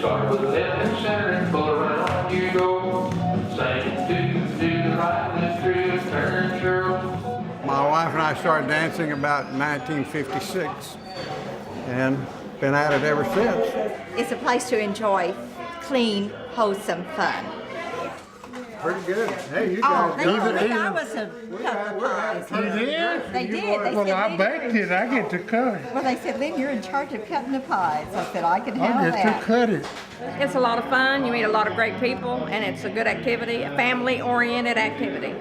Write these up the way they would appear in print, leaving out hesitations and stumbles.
start with left and center and pull around you go. Sing, do, right, left, through, turn, twirl. My wife and I started dancing about 1956 and been at it ever since. It's a place to enjoy clean, wholesome fun. Pretty good. Hey, you guys. I was a couple of pies. You did? They did. They Well, said, I Lynn, baked it. I get to cut it. well, they said, Lynn, you're in charge of cutting the pies. I said, I can I handle get that. to cut it. It's a lot of fun. You meet a lot of great people, and it's a good activity, a family-oriented activity.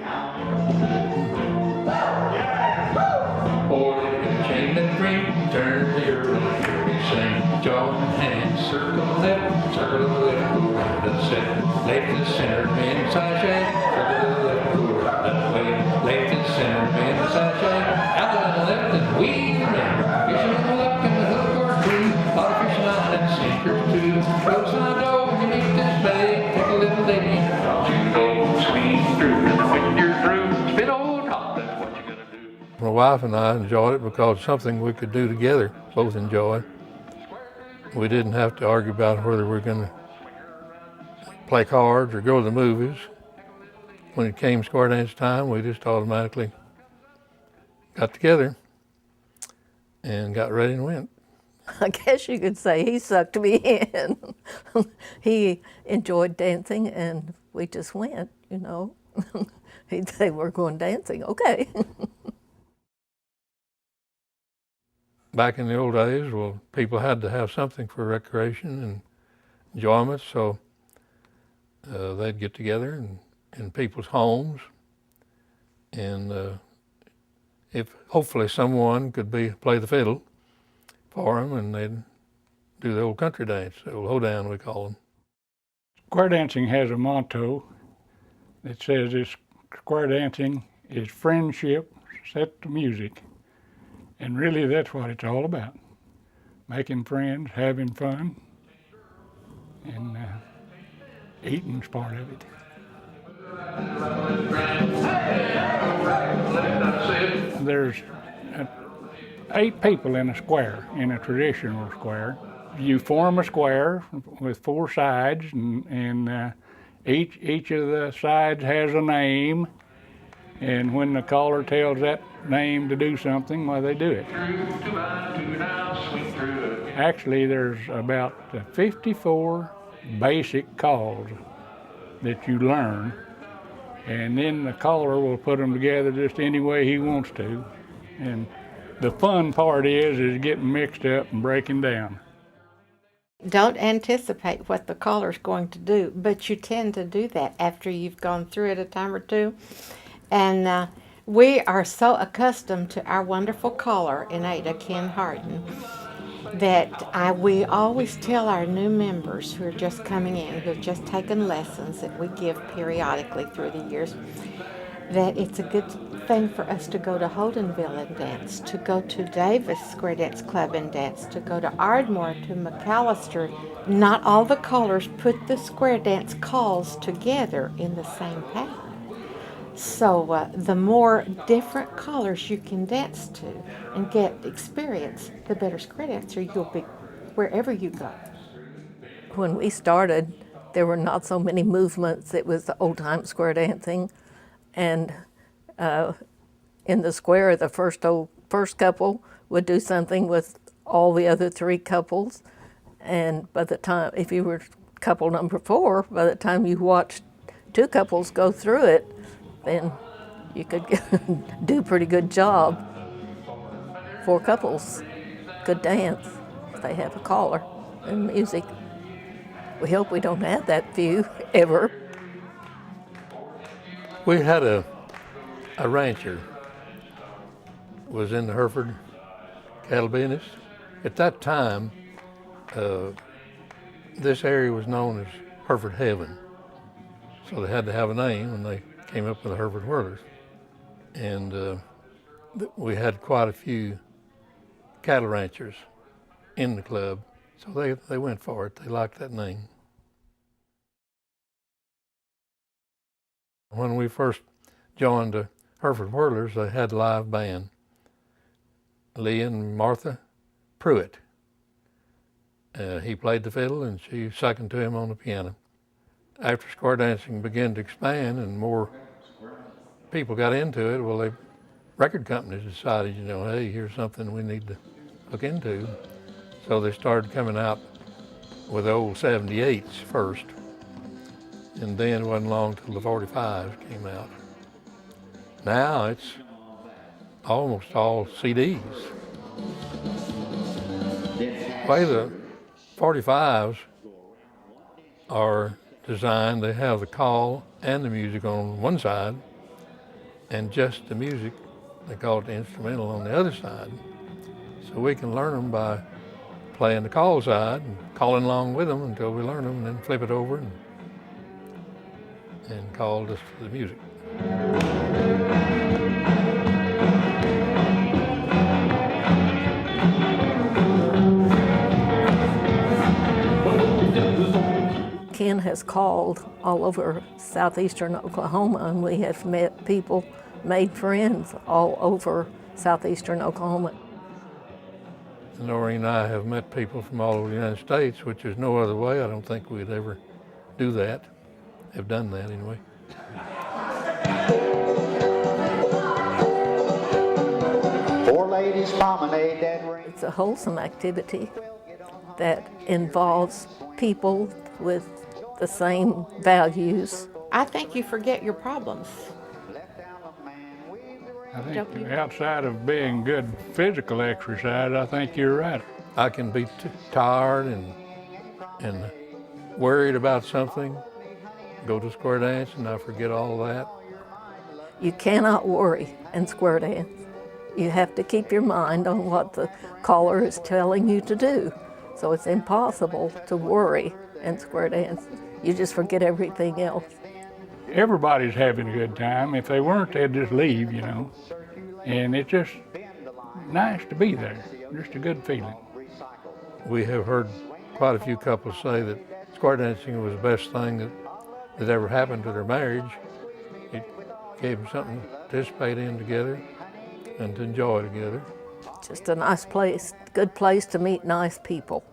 Or chain and drink, turn to your right, sing, join hands, circle left, go right and center, left and center, bend side shake, circle left, go right that way, left and center, bend side shake, out on the left and weave around, fishing on the left and the hook or two, lot of fishing line and sinkers too, roadside door, you meet this bay, take a little lady, you go swing through, and when you're through, spit old top, that's what you're gonna do. My wife and I enjoyed it because it's something we could do together, both enjoy. We didn't have to argue about whether we're going to play cards or go to the movies. When it came square dance time, we just automatically got together and got ready and went. I guess you could say he sucked me in. He enjoyed dancing and we just went, you know. He'd say, we're going dancing, okay. Back in the old days, well, people had to have something for recreation and enjoyment, so they'd get together in people's homes, and if hopefully someone could play the fiddle for them, and they'd do the old country dance, the old hoedown we call them. Square dancing has a motto that says this square dancing is friendship set to music. And really that's what it's all about. Making friends, having fun, and eating's part of it. There's 8 people in a square, in a traditional square. You form a square with 4 sides, and each of the sides has a name. And when the caller tells that name to do something, well, they do it. Actually, there's about 54 basic calls that you learn, and then the caller will put them together just any way he wants to. And the fun part is getting mixed up and breaking down. Don't anticipate what the caller's going to do, but you tend to do that after you've gone through it a time or two. And we are so accustomed to our wonderful caller in Ada, Ken Harden, that we always tell our new members who are just coming in, who have just taken lessons that we give periodically through the years, that it's a good thing for us to go to Holdenville and dance, to go to Davis Square Dance Club and dance, to go to Ardmore, to McAllister. Not all the callers put the square dance calls together in the same pattern. So the more different callers you can dance to and get experience, the better square dancer you'll be wherever you go. When we started, there were not so many movements. It was the old-time square dancing. And in the square, the first couple would do something with all the other 3 couples. And by the time, if you were couple number 4, by the time you watched 2 couples go through it, then you could do a pretty good job. 4 couples could dance if they have a caller and music. We hope we don't have that few ever. We had a rancher was in the Hereford cattle business. At that time, this area was known as Hereford Heaven. So they had to have a name when they came up with the Hereford Whirlers. And we had quite a few cattle ranchers in the club, so they went for it. They liked that name. When we first joined the Hereford Whirlers, they had a live band. Lee and Martha Pruitt He played the fiddle and she seconded to him on the piano. After square dancing began to expand and more people got into it, well, record companies decided, hey, here's something we need to look into. So they started coming out with the old 78s first, and then it wasn't long till the 45s came out. Now it's almost all CDs. The way the 45s are designed, they have the call and the music on one side, and just the music, they call it the instrumental, on the other side. So we can learn them by playing the call side and calling along with them until we learn them, and then flip it over and call just the music. Ken has called all over southeastern Oklahoma, and we have met people, made friends all over southeastern Oklahoma. Noreen and I have met people from all over the United States, which is no other way. I don't think we'd ever do that, have done that anyway. Four ladies promenade that ring. It's a wholesome activity that involves people with the same values. I think you forget your problems. I think outside of being good physical exercise, I think you're right. I can be tired and worried about something, go to square dance and I forget all that. You cannot worry and square dance. You have to keep your mind on what the caller is telling you to do. So it's impossible to worry and square dance. You just forget everything else. Everybody's having a good time. If they weren't, they'd just leave, And it's just nice to be there, just a good feeling. We have heard quite a few couples say that square dancing was the best thing that ever happened to their marriage. It gave them something to participate in together and to enjoy together. Just a nice place, good place to meet nice people.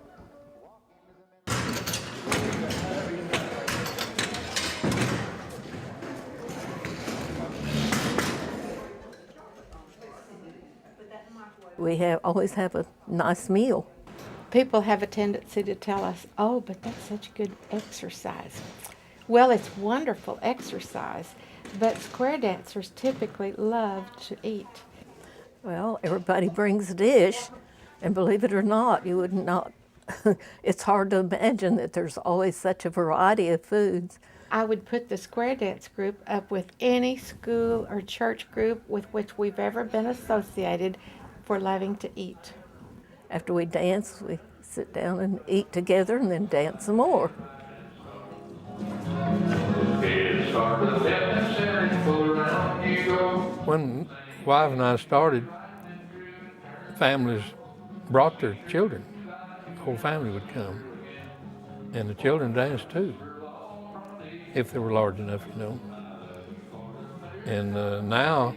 We always have a nice meal. People have a tendency to tell us, oh, but that's such good exercise. Well, it's wonderful exercise, but square dancers typically love to eat. Well, everybody brings a dish, and believe it or not, you would not, it's hard to imagine that there's always such a variety of foods. I would put the square dance group up with any school or church group with which we've ever been associated for loving to eat. After we dance, we sit down and eat together and then dance some more. When wife and I started, families brought their children. The whole family would come. And the children danced too, if they were large enough, And now,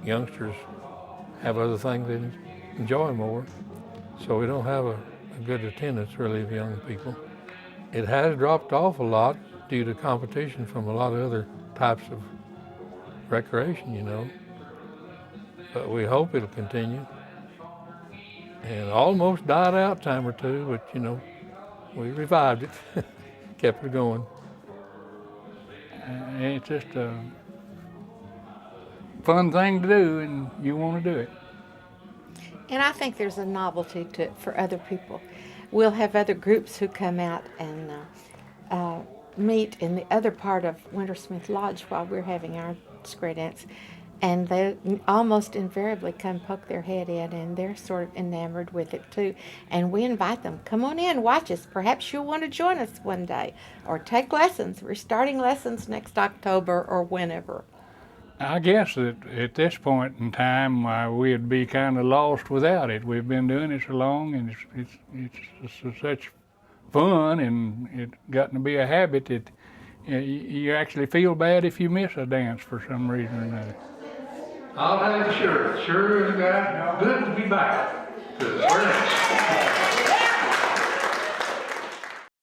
youngsters have other things they enjoy more, so we don't have a good attendance really of young people. It has dropped off a lot due to competition from a lot of other types of recreation, but we hope it'll continue. And almost died out a time or two, but we revived it, kept it going. It's just a fun thing to do, and you want to do it. And I think there's a novelty to it for other people. We'll have other groups who come out and meet in the other part of Wintersmith Lodge while we're having our square dance. And they almost invariably come poke their head in, and they're sort of enamored with it too. And we invite them, come on in, watch us. Perhaps you'll want to join us one day or take lessons. We're starting lessons next October or whenever. I guess that at this point in time, we'd be kind of lost without it. We've been doing it so long, and it's such fun, and it's gotten to be a habit that you actually feel bad if you miss a dance for some reason or another. I'll have sure as God, good to be back.